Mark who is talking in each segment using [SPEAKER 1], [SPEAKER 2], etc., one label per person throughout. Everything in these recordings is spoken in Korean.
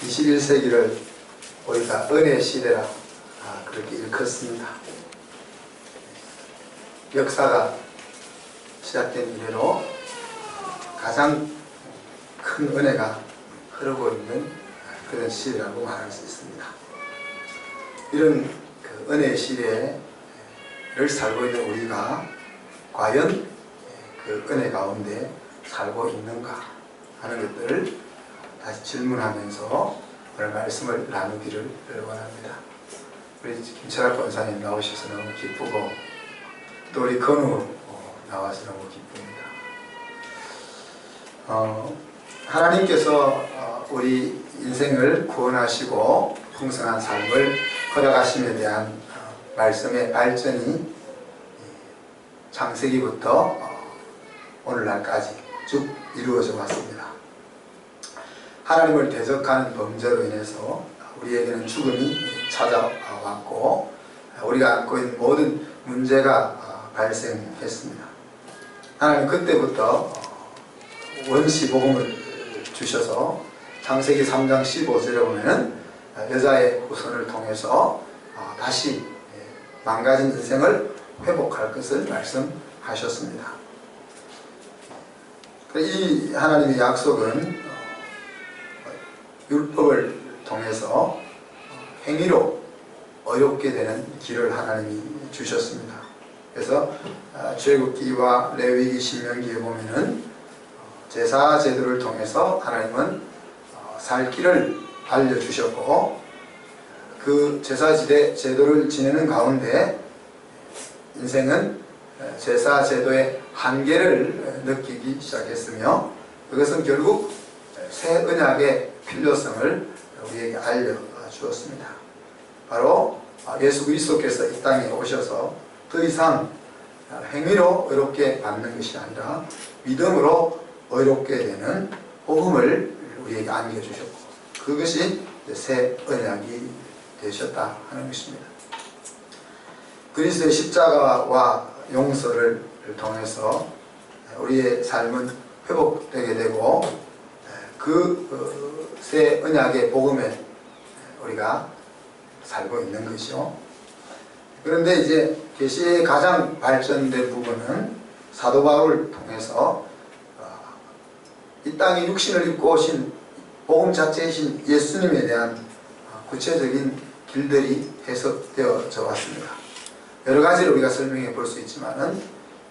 [SPEAKER 1] 21세기를 우리가 은혜의 시대라 그렇게 일컫습니다. 역사가 시작된 이래로 가장 큰 은혜가 흐르고 있는 그런 시대라고 말할 수 있습니다. 이런 그 은혜의 시대를 살고 있는 우리가 과연 그 은혜 가운데 살고 있는가 하는 것들을 다시 질문하면서 오늘 말씀을 나누기를 원합니다. 우리 김철학 권사님 나오셔서 너무 기쁘고 또 우리 건우 나와서 너무 기쁩니다. 하나님께서 우리 인생을 구원하시고 풍성한 삶을 허락하심에 대한 말씀의 발전이 창세기부터 오늘날까지 쭉 이루어져 왔습니다. 하나님을 대적하는 범죄로 인해서 우리에게는 죽음이 찾아왔고 우리가 안고 있는 모든 문제가 발생했습니다. 하나님 그때부터 원시 복음을 주셔서 창세기 3장 15절에 보면은 여자의 후손을 통해서 다시 망가진 인생을 회복할 것을 말씀하셨습니다. 이 하나님의 약속은 율법을 통해서 행위로 어렵게 되는 길을 하나님이 주셨습니다. 그래서 출애굽기와 레위기, 신명기에 보면은 제사 제도를 통해서 하나님은 살 길을 알려주셨고 그 제사 제도를 지내는 가운데 인생은 제사 제도의 한계를 느끼기 시작했으며 그것은 결국 새 언약의 필요성을 우리에게 알려주었습니다. 바로 예수 그리스도께서 이 땅에 오셔서 더 이상 행위로 의롭게 받는 것이 아니라 믿음으로 의롭게 되는 복음을 우리에게 안겨주셨고 그것이 새 언약이 되셨다 하는 것입니다. 그리스도의 십자가와 용서를 통해서 우리의 삶은 회복되게 되고 그 새 언약의 복음에 우리가 살고 있는 것이요. 그런데 이제 계시의 가장 발전된 부분은 사도 바울을 통해서 이 땅에 육신을 입고 오신 복음 자체이신 예수님에 대한 구체적인 길들이 해석되어져 왔습니다. 여러 가지를 우리가 설명해 볼 수 있지만은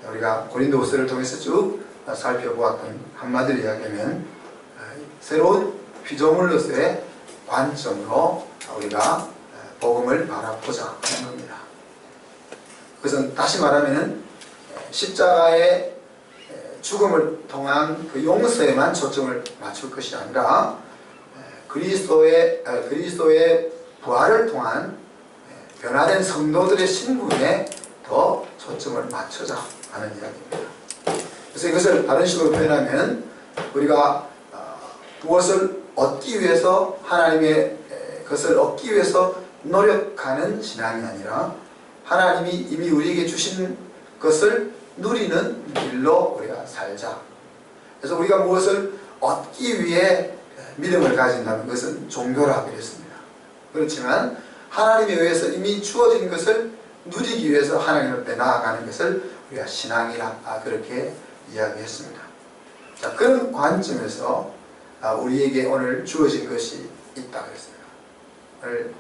[SPEAKER 1] 우리가 고린도후서를 통해서 쭉 살펴보았던 한마디로 이야기하면 새로운 피조물로서의 관점으로 우리가 복음을 바라보자 하는 겁니다. 그것은 다시 말하면은 십자가의 죽음을 통한 그 용서에만 초점을 맞출 것이 아니라 그리스도의 부활을 통한 변화된 성도들의 신분에 더 초점을 맞추자 하는 이야기입니다. 그래서 이것을 다른 식으로 표현하면 우리가 무엇을 얻기 위해서 하나님의 것을 얻기 위해서 노력하는 신앙이 아니라 하나님이 이미 우리에게 주신 것을 누리는 길로 우리가 살자. 그래서 우리가 무엇을 얻기 위해 믿음을 가진다는 것은 종교라 그랬습니다. 그렇지만 하나님에 의해서 이미 주어진 것을 누리기 위해서 하나님 앞에 나아가는 것을 우리가 신앙이라 그렇게 이야기했습니다. 자, 그런 관점에서 우리에게 오늘 주어진 것이 있다 그랬습니다. 오늘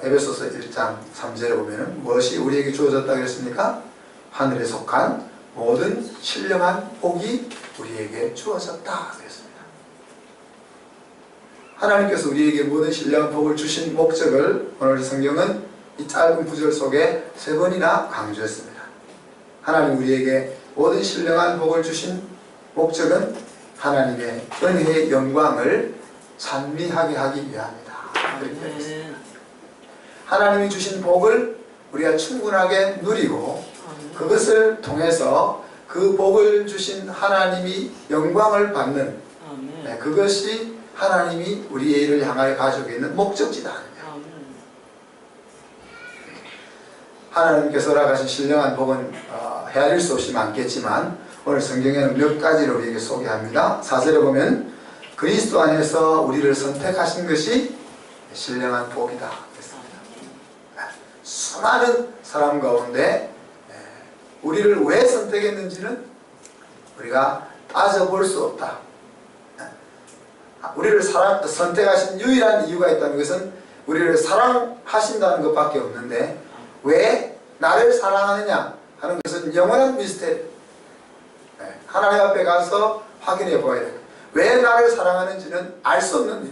[SPEAKER 1] 에베소서 1장 3절에 보면 무엇이 우리에게 주어졌다 그랬습니까? 하늘에 속한 모든 신령한 복이 우리에게 주어졌다 그랬습니다. 하나님께서 우리에게 모든 신령한 복을 주신 목적을 오늘 성경은 이 짧은 구절 속에 3번이나 강조했습니다. 하나님 우리에게 모든 신령한 복을 주신 목적은 하나님의 은혜의 영광을 찬미하게 하기 위함이다. 그렇게 했습니다. 하나님이 주신 복을 우리가 충분하게 누리고 그것을 통해서 그 복을 주신 하나님이 영광을 받는 그것이 하나님이 우리의 일을 향하여 가지고 있는 목적지다. 하나님께서 허락하신 신령한 복은 헤아릴 수 없이 많겠지만 오늘 성경에는 몇 가지를 우리에게 소개합니다. 4절에 보면 그리스도 안에서 우리를 선택하신 것이 신령한 복이다 했습니다. 수많은 사람 가운데 우리를 왜 선택했는지는 우리가 따져볼 수 없다. 우리를 선택하신 유일한 이유가 있다는 것은 우리를 사랑하신다는 것밖에 없는데, 왜 나를 사랑하느냐 하는 것은 영원한 미스테리. 하나님 앞에 가서 확인해 보아야 돼요. 왜 나를 사랑하는지는 알 수 없는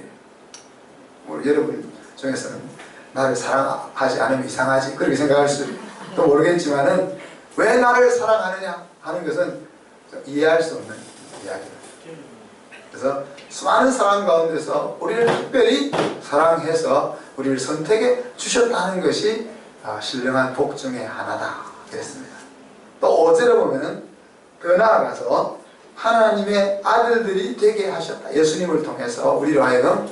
[SPEAKER 1] 일이에요. 여러분 중에서는 나를 사랑하지 않으면 이상하지 그렇게 생각할 수도 모르겠지만은, 왜 나를 사랑하느냐 하는 것은 이해할 수 없는 이야기입니다. 그래서 수많은 사람 가운데서 우리를 특별히 사랑해서 우리를 선택해 주셨다는 것이 신령한 복 중에 하나다 그랬습니다. 또 5절에 보면은 더 나아가서 하나님의 아들들이 되게 하셨다. 예수님을 통해서 우리로 하여금,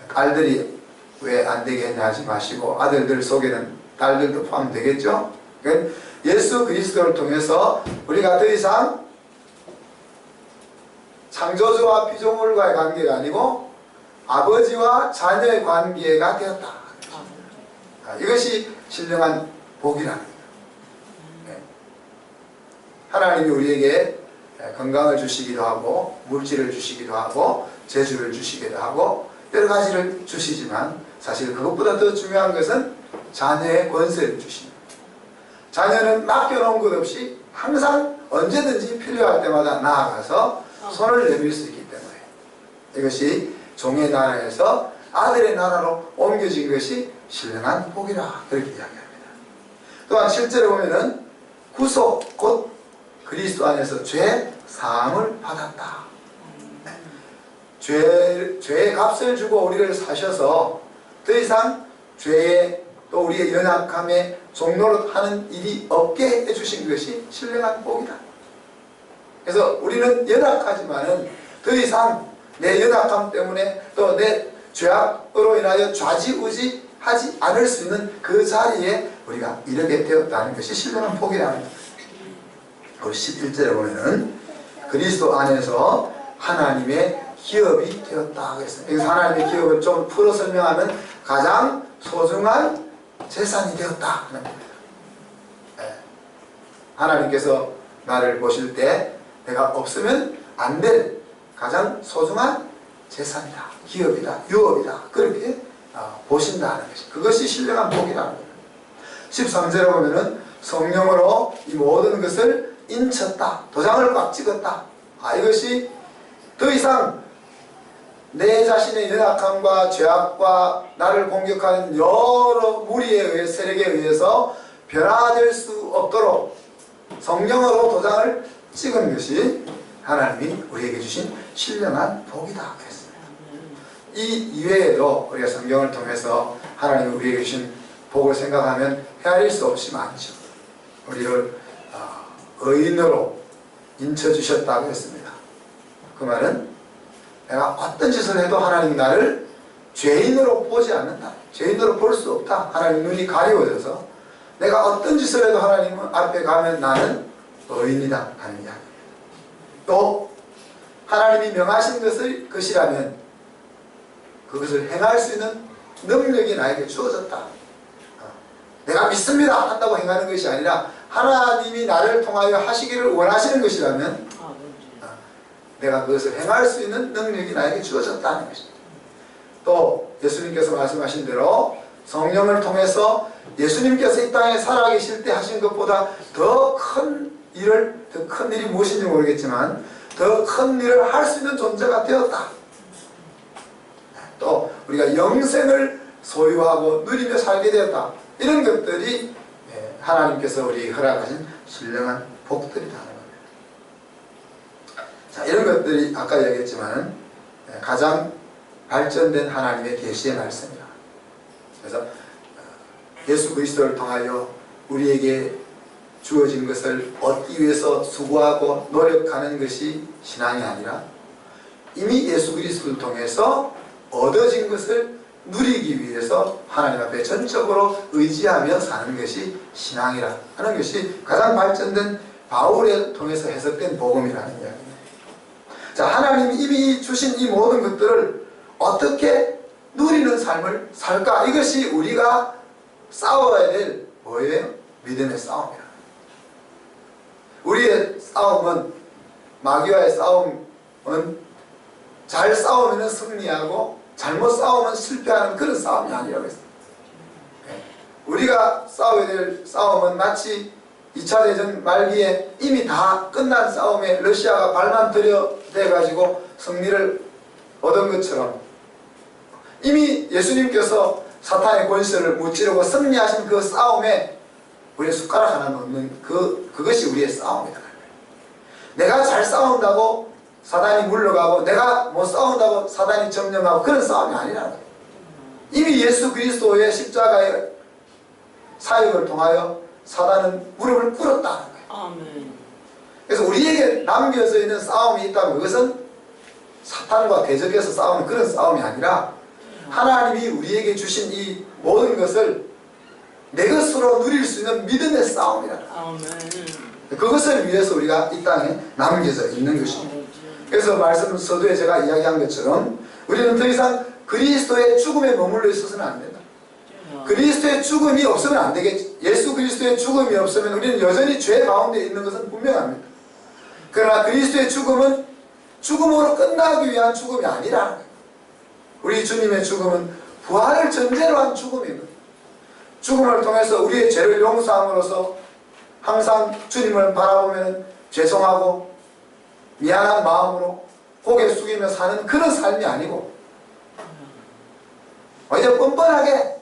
[SPEAKER 1] 딸들이 왜 안 되게 했냐 하지 마시고 아들들 속에는 딸들도 포함되겠죠. 그러니까 예수 그리스도를 통해서 우리가 더 이상 창조주와 피조물과의 관계가 아니고 아버지와 자녀의 관계가 되었다. 이것이 신령한 복이라는 거예요. 하나님이 우리에게 건강을 주시기도 하고 물질을 주시기도 하고 재주를 주시기도 하고 여러 가지를 주시지만, 사실 그것보다 더 중요한 것은 자녀의 권세를 주십니다. 자녀는 맡겨놓은 것 없이 항상 언제든지 필요할 때마다 나아가서 손을 내밀 수 있기 때문에 이것이 종의 나라에서 아들의 나라로 옮겨진 것이 신령한 복이라 그렇게 이야기합니다. 또한 실제로 보면은 구속, 곧 그리스도 안에서 죄 사함을 받았다. 죄의 값을 주고 우리를 사셔서 더 이상 죄의 또 우리의 연약함에 종노릇하는 일이 없게 해주신 것이 신령한 복이다. 그래서 우리는 연약하지만은 더 이상 내 연약함 때문에 또 내 죄악으로 인하여 좌지우지하지 않을 수 있는 그 자리에 우리가 이르게 되었다는 것이 신령한 복이라는 겁니다. 우리 11절에 보면은 그리스도 안에서 하나님의 기업이 되었다 그랬어요. 여기서 하나님의 기업을 좀 풀어 설명하면 가장 소중한 재산이 되었다 하는 겁니다. 하나님께서 나를 보실 때 내가 없으면 안 될 가장 소중한 재산이다, 기업이다, 유업이다 그렇게 보신다는 것이, 그것이 신령한 복이라는 겁니다. 13절에 보면은 성령으로 이 모든 것을 인쳤다, 도장을 꽉 찍었다. 이것이 더 이상 내 자신의 연약함과 죄악과 나를 공격하는 여러 무리에 의해, 세력에 의해서 변화될 수 없도록 성령으로 도장을 찍은 것이 하나님이 우리에게 주신 신령한 복이다 그랬습니다. 이 이외에도 우리가 성경을 통해서 하나님이 우리에게 주신 복을 생각하면 헤아릴 수 없이 많죠. 우리를 의인으로 인쳐주셨다고 했습니다. 그 말은 내가 어떤 짓을 해도 하나님 나를 죄인으로 보지 않는다. 죄인으로 볼 수 없다. 하나님 눈이 가리워져서 내가 어떤 짓을 해도 하나님 앞에 가면 나는 의인이다 하는 이야기입니다. 또 하나님이 명하신 것이라면 그것을 행할 수 있는 능력이 나에게 주어졌다. 내가 믿습니다 한다고 행하는 것이 아니라 하나님이 나를 통하여 하시기를 원하시는 것이라면 내가 그것을 행할 수 있는 능력이 나에게 주어졌다는 것입니다. 또 예수님께서 말씀하신 대로 성령을 통해서 예수님께서 이 땅에 살아계실 때 하신 것보다 더 큰 일이 무엇인지 모르겠지만 더 큰 일을 할 수 있는 존재가 되었다. 또 우리가 영생을 소유하고 누리며 살게 되었다. 이런 것들이 하나님께서 우리에게 허락하신 신령한 복들이다. 자, 이런 것들이 아까 얘기했지만 가장 발전된 하나님의 계시의 말씀이다. 그래서 예수 그리스도를 통하여 우리에게 주어진 것을 얻기 위해서 수고하고 노력하는 것이 신앙이 아니라 이미 예수 그리스도를 통해서 얻어진 것을 누리기 위해서 하나님 앞에 전적으로 의지하며 사는 것이 신앙이라 하는 것이 가장 발전된 바울을 통해서 해석된 복음이라는 이야기입니다. 자, 하나님이 이미 주신 이 모든 것들을 어떻게 누리는 삶을 살까? 이것이 우리가 싸워야 될 뭐예요? 믿음의 싸움이야. 우리의 싸움은, 마귀와의 싸움은 잘 싸우면 승리하고 잘못 싸우면 실패하는 그런 싸움이 아니라고 했습니다. 우리가 싸워야 될 싸움은 마치 2차 대전 말기에 이미 다 끝난 싸움에 러시아가 발만 들여대가지고 승리를 얻은 것처럼 이미 예수님께서 사탄의 권세를 무찌르고 승리하신 그 싸움에 우리의 숟가락 하나 넣는 그것이 우리의 싸움이다. 내가 잘 싸운다고 사단이 물러가고 내가 못 싸운다고 사단이 점령하고 그런 싸움이 아니라는 거예요. 이미 예수 그리스도의 십자가의 사역을 통하여 사단은 무릎을 꿇었다는 거예요.
[SPEAKER 2] 아멘.
[SPEAKER 1] 그래서 우리에게 남겨져 있는 싸움이 있다면 그것은 사탄과 대적해서 싸우는 그런 싸움이 아니라 하나님이 우리에게 주신 이 모든 것을 내 것으로 누릴 수 있는 믿음의 싸움이라.
[SPEAKER 2] 아멘.
[SPEAKER 1] 그것을 위해서 우리가 이 땅에 남겨져 있는 것입니다. 그래서 말씀 서두에 제가 이야기한 것처럼 우리는 더 이상 그리스도의 죽음에 머물러 있어서는 안 된다. 그리스도의 죽음이 없으면 안 되겠지. 예수 그리스도의 죽음이 없으면 우리는 여전히 죄 가운데 있는 것은 분명합니다. 그러나 그리스도의 죽음은 죽음으로 끝나기 위한 죽음이 아니라는 거예요. 우리 주님의 죽음은 부활을 전제로 한 죽음이거든요. 죽음을 통해서 우리의 죄를 용서함으로써 항상 주님을 바라보면 죄송하고 미안한 마음으로 고개 숙이며 사는 그런 삶이 아니고 완전 뻔뻔하게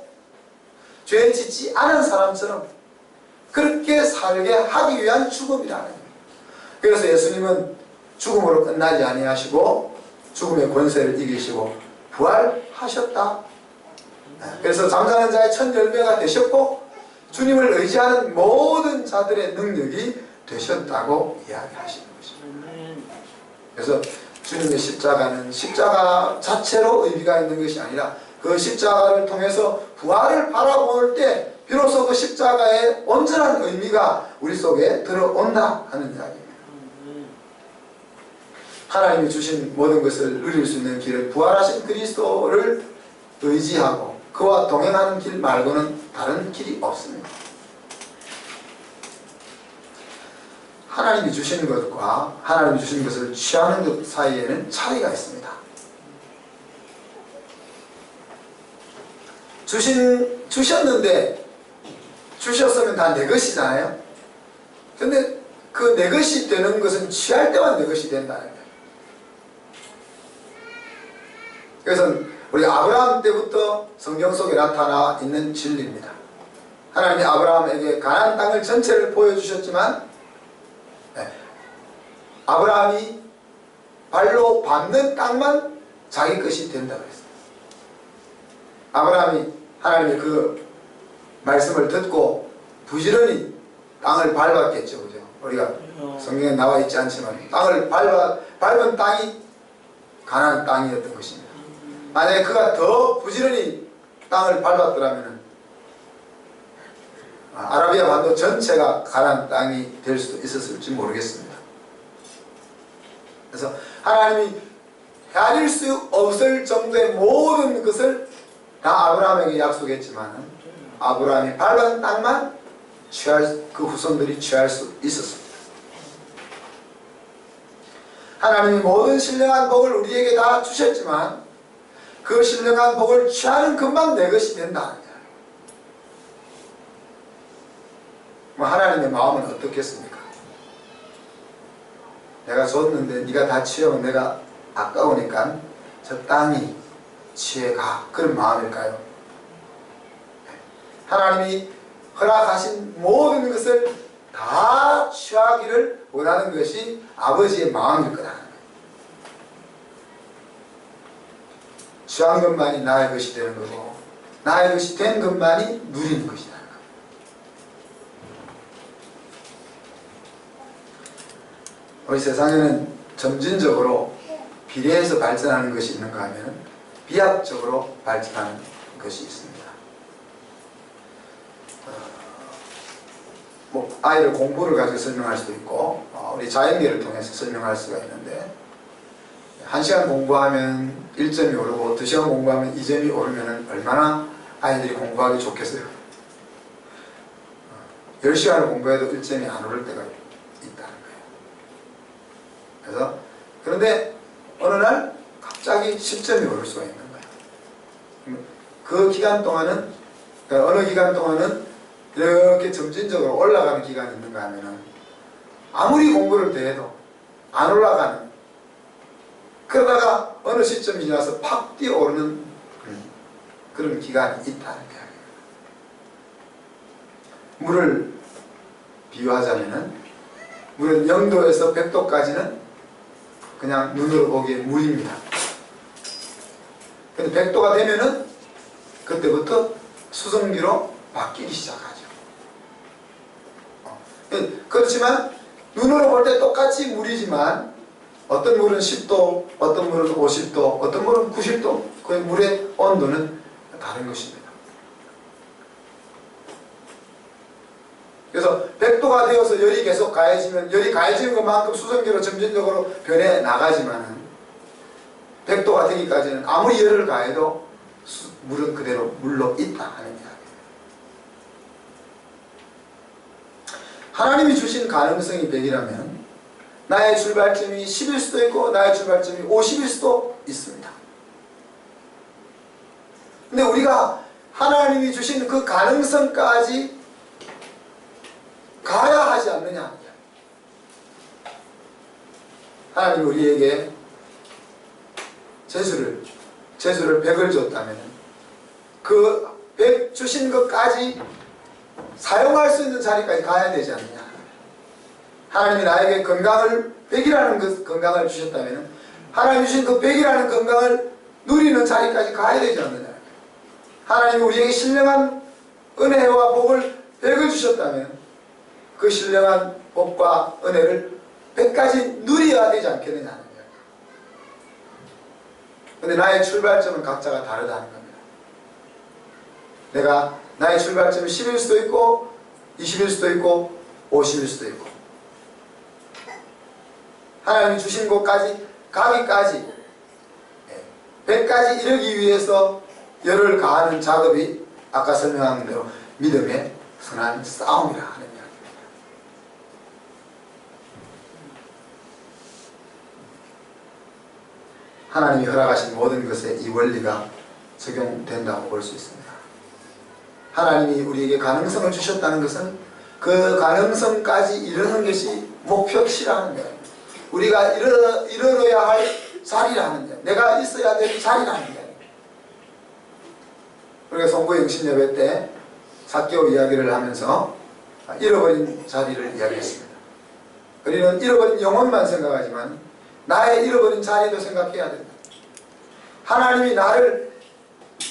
[SPEAKER 1] 죄 짓지 않은 사람처럼 그렇게 살게 하기 위한 죽음이라는 거예요. 그래서 예수님은 죽음으로 끝나지 아니하시고 죽음의 권세를 이기시고 부활하셨다. 그래서 잠자는 자의 첫 열매가 되셨고 주님을 의지하는 모든 자들의 능력이 되셨다고 이야기하시는 것입니다. 그래서 주님의 십자가는 십자가 자체로 의미가 있는 것이 아니라 그 십자가를 통해서 부활을 바라볼 때 비로소 그 십자가의 온전한 의미가 우리 속에 들어온다 하는 이야기입니다. 하나님이 주신 모든 것을 누릴 수 있는 길을 부활하신 그리스도를 의지하고 그와 동행하는 길 말고는 다른 길이 없습니다. 하나님이 주시는 것과 하나님이 주신 것을 취하는 것 사이에는 차이가 있습니다. 주셨는데 주셨으면 다 내 것이잖아요. 근데 그 내 것이 되는 것은 취할 때만 내 것이 된다는 거예요. 그래서 우리 아브라함 때부터 성경 속에 나타나 있는 진리입니다. 하나님이 아브라함에게 가나안 땅을 전체를 보여주셨지만 아브라함이 발로 밟는 땅만 자기 것이 된다고 했어요. 아브라함이 하나님의 그 말씀을 듣고 부지런히 땅을 밟았겠죠. 그죠? 우리가 성경에 나와 있지 않지만 땅을 밟은 땅이 가나안 땅이었던 것입니다. 만약에 그가 더 부지런히 땅을 밟았더라면 아라비아 반도 전체가 가나안 땅이 될 수도 있었을지 모르겠습니다. 그래서 하나님이 헤아릴 수 없을 정도의 모든 것을 다 아브라함에게 약속했지만 아브라함이 밟은 땅만 그 후손들이 취할 수 있었습니다. 하나님이 모든 신령한 복을 우리에게 다 주셨지만 그 신령한 복을 취하는 것만 내 것이 된다. 하나님의 마음은 어떻겠습니까? 내가 줬는데 네가 다 취하면 내가 아까우니까 저 땅이 취해가, 그런 마음일까요? 하나님이 허락하신 모든 것을 다 취하기를 원하는 것이 아버지의 마음일 거라는 거예요. 취한 것만이 나의 것이 되는 거고 나의 것이 된 것만이 누리는 것이라는 거예요. 우리 세상에는 점진적으로 비례해서 발전하는 것이 있는가 하면 비합적으로 발전하는 것이 있습니다. 아이를 공부를 가지고 설명할 수도 있고 우리 자연계를 통해서 설명할 수가 있는데 1시간 공부하면 1점이 오르고 2시간 공부하면 2점이 오르면 얼마나 아이들이 공부하기 좋겠어요. 10시간을 공부해도 1점이 안 오를 때가 있다는 거예요. 그래서 그런데 어느 날 갑자기 10점이 오를 수가 있는 거예요. 그 기간 동안은, 어느 기간 동안은 이렇게 점진적으로 올라가는 기간이 있는가 하면은 아무리 공부를 더 해도 안 올라가는, 그러다가 어느 시점이 지나서 팍 뛰어오르는 그런 기간이 있다는 이야기예요. 물을 비유하자면은 물은 0도에서 100도까지는 그냥 눈으로 보기에 물입니다. 근데 100도가 되면은 그때부터 수증기로 바뀌기 시작하죠. 그렇지만 눈으로 볼 때 똑같이 물이지만 어떤 물은 10도, 어떤 물은 50도, 어떤 물은 90도, 그 물의 온도는 다른 것입니다. 그래서 100도가 되어서 열이 계속 가해지면 열이 가해지는 것만큼 수증기로 점진적으로 변해 나가지만은 100도가 되기까지는 아무리 열을 가해도 물은 그대로 물로 있다 하는 이야기예요. 하나님이 주신 가능성이 100이라면 나의 출발점이 10일 수도 있고 나의 출발점이 50일 수도 있습니다. 근데 우리가 하나님이 주신 그 가능성까지 가야 하지 않느냐. 하나님이 우리에게 재수를 100을 줬다면 그 100 주신 것까지 사용할 수 있는 자리까지 가야 되지 않느냐. 하나님이 나에게 건강을 100이라는 건강을 주셨다면 하나님이 주신 그 100이라는 건강을 누리는 자리까지 가야 되지 않느냐. 하나님이 우리에게 신령한 은혜와 복을 100을 주셨다면 그 신령한 복과 은혜를 100까지 누려야 되지 않겠느냐 하는 거예요. 근데 나의 출발점은 각자가 다르다는 겁니다. 내가 나의 출발점이 10일 수도 있고 20일 수도 있고 50일 수도 있고 하나님이 주신 곳까지 가기까지 100까지 이르기 위해서 열을 가하는 작업이 아까 설명한 대로 믿음의 선한 싸움이라 하는 이야기입니다. 하나님이 허락하신 모든 것에 이 원리가 적용된다고 볼 수 있습니다. 하나님이 우리에게 가능성을 주셨다는 것은 그 가능성까지 이르는 것이 목표치라는 거예요. 우리가 이르러야 할 자리라는 거예요. 내가 있어야 될 자리라는 거예요. 우리가 송구 영신 예배 때 삭개오 이야기를 하면서 잃어버린 자리를 이야기했습니다. 우리는 잃어버린 영혼만 생각하지만 나의 잃어버린 자리도 생각해야 된다. 하나님이 나를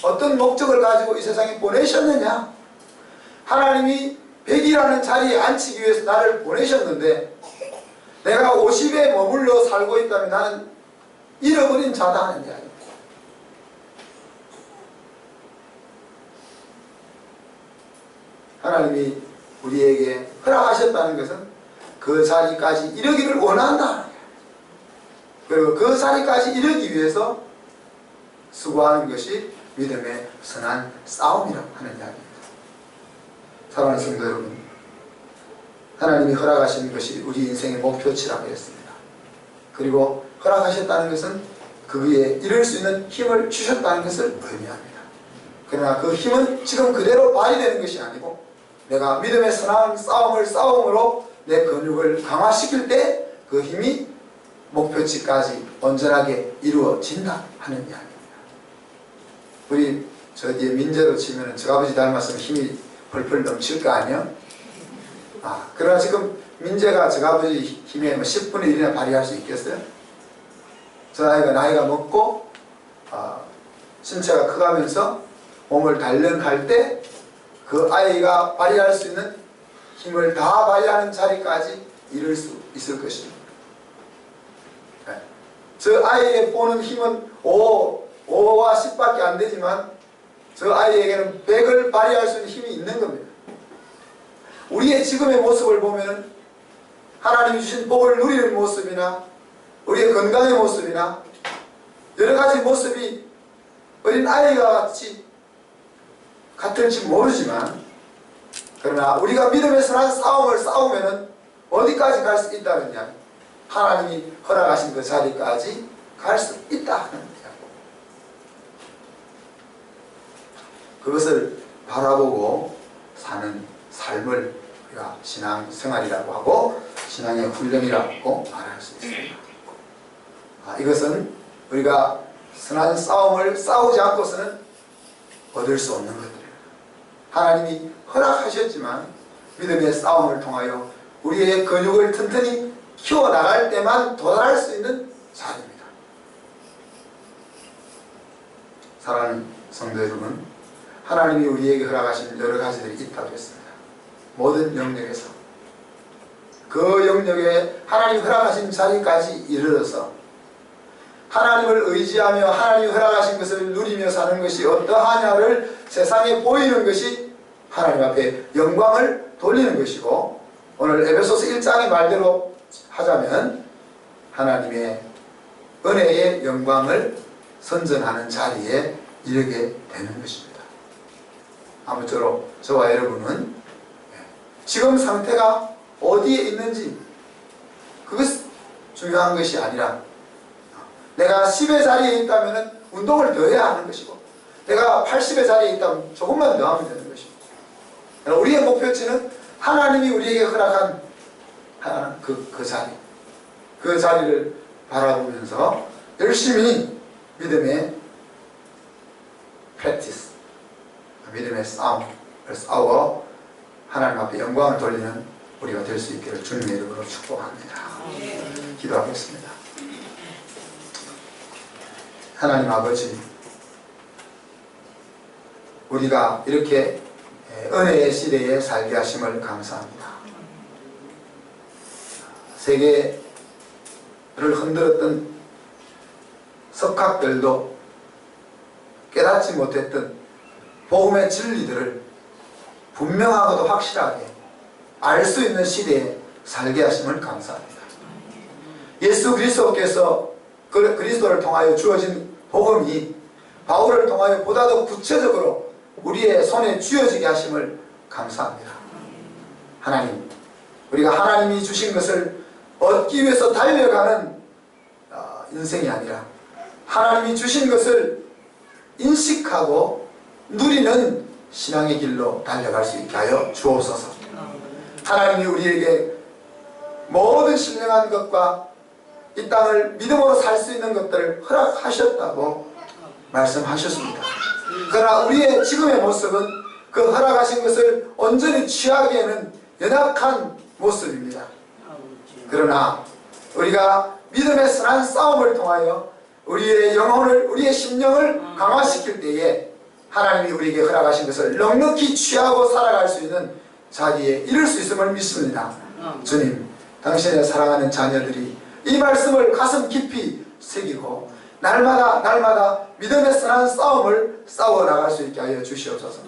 [SPEAKER 1] 어떤 목적을 가지고 이 세상에 보내셨느냐? 하나님이 100이라는 자리에 앉히기 위해서 나를 보내셨는데 내가 50에 머물러 살고 있다면 나는 잃어버린 자다 하는 이야기입니다. 하나님이 우리에게 허락하셨다는 것은 그 자리까지 이르기를 원한다. 그리고 그 자리까지 이르기 위해서 수고하는 것이 믿음의 선한 싸움이라고 하는 이야기입니다. 사랑하는 성도 여러분, 하나님이 허락하신 것이 우리 인생의 목표치라고 했습니다. 그리고 허락하셨다는 것은 그에 이룰 수 있는 힘을 주셨다는 것을 의미합니다. 그러나 그 힘은 지금 그대로 발휘되는 것이 아니고 내가 믿음의 선한 싸움으로 내 근육을 강화시킬 때 그 힘이 목표치까지 온전하게 이루어진다 하는 이야기입니다. 우리 저 뒤에 민재로 치면은 저 아버지 닮았으면 힘이 펄펄 넘칠 거 아니야? 그러나 지금 민재가 저 아버지 힘에 10분의 1이나 발휘할 수 있겠어요? 저 아이가 나이가 먹고 신체가 커가면서 몸을 단련할 때 그 아이가 발휘할 수 있는 힘을 다 발휘하는 자리까지 이룰 수 있을 것입니다. 저 아이의 보는 힘은 5와 10밖에 안 되지만 저 아이에게는 100을 발휘할 수 있는 힘이 있는 겁니다. 우리의 지금의 모습을 보면 하나님이 주신 복을 누리는 모습이나 우리의 건강의 모습이나 여러 가지 모습이 어린 아이가 같을지 모르지만, 그러나 우리가 믿음의 선한 싸움을 싸우면은 어디까지 갈 수 있다느냐? 하나님이 허락하신 그 자리까지 갈 수 있다 하는 거예요. 그것을 바라보고 사는 삶을 우리가 신앙생활이라고 하고 신앙의 훈련이라고 말할 수 있습니다. 이것은 우리가 선한 싸움을 싸우지 않고서는 얻을 수 없는 것들이에요. 하나님이 허락하셨지만 믿음의 싸움을 통하여 우리의 근육을 튼튼히 키워나갈 때만 도달할 수 있는 자리입니다. 사랑하는 성도 여러분, 하나님이 우리에게 허락하신 여러 가지들이 있다고 했습니다. 모든 영역에서 그 영역에 하나님이 허락하신 자리까지 이르러서 하나님을 의지하며 하나님이 허락하신 것을 누리며 사는 것이 어떠하냐를 세상에 보이는 것이 하나님 앞에 영광을 돌리는 것이고, 오늘 에베소서 1장의 말대로 하자면 하나님의 은혜의 영광을 선전하는 자리에 이르게 되는 것입니다. 아무쪼록 저와 여러분은 지금 상태가 어디에 있는지 그것이 중요한 것이 아니라, 내가 10의 자리에 있다면 운동을 더 해야 하는 것이고, 내가 80의 자리에 있다면 조금만 더 하면 되는 것이고, 우리의 목표치는 하나님이 우리에게 허락한 그 자리를 바라보면서 열심히 믿음의 프랙티스, 믿음의 싸움을 싸워 하나님 앞에 영광을 돌리는 우리가 될 수 있기를 주님의 이름으로 축복합니다. 기도하겠습니다. 하나님 아버지, 우리가 이렇게 은혜의 시대에 살게 하심을 감사합니다. 세계를 흔들었던 석학들도 깨닫지 못했던 복음의 진리들을 분명하고도 확실하게 알 수 있는 시대에 살게 하심을 감사합니다. 예수 그리스도께서 그리스도를 통하여 주어진 복음이 바울을 통하여 보다 더 구체적으로 우리의 손에 쥐어지게 하심을 감사합니다. 하나님, 우리가 하나님이 주신 것을 얻기 위해서 달려가는 인생이 아니라 하나님이 주신 것을 인식하고 누리는 신앙의 길로 달려갈 수 있게 하여 주옵소서. 하나님이 우리에게 모든 신령한 것과 이 땅을 믿음으로 살 수 있는 것들을 허락하셨다고 말씀하셨습니다. 그러나 우리의 지금의 모습은 그 허락하신 것을 온전히 취하기에는 연약한 모습입니다. 그러나 우리가 믿음의 선한 싸움을 통하여 우리의 영혼을, 우리의 심령을 강화시킬 때에 하나님이 우리에게 허락하신 것을 넉넉히 취하고 살아갈 수 있는 자리에 이룰 수 있음을 믿습니다. 주님, 당신의 사랑하는 자녀들이 이 말씀을 가슴 깊이 새기고 날마다 믿음의 선한 싸움을 싸워 나갈 수 있게 하여 주시옵소서.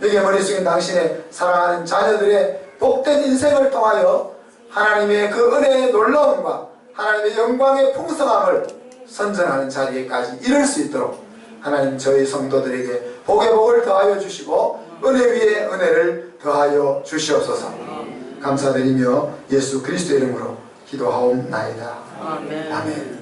[SPEAKER 1] 여기 머릿속에 당신의 사랑하는 자녀들의 복된 인생을 통하여 하나님의 그 은혜의 놀라움과 하나님의 영광의 풍성함을 선전하는 자리에까지 이룰 수 있도록 하나님, 저희 성도들에게 복의 복을 더하여 주시고 은혜 위에 은혜를 더하여 주시옵소서. 감사드리며 예수 그리스도의 이름으로 기도하옵나이다. 아멘.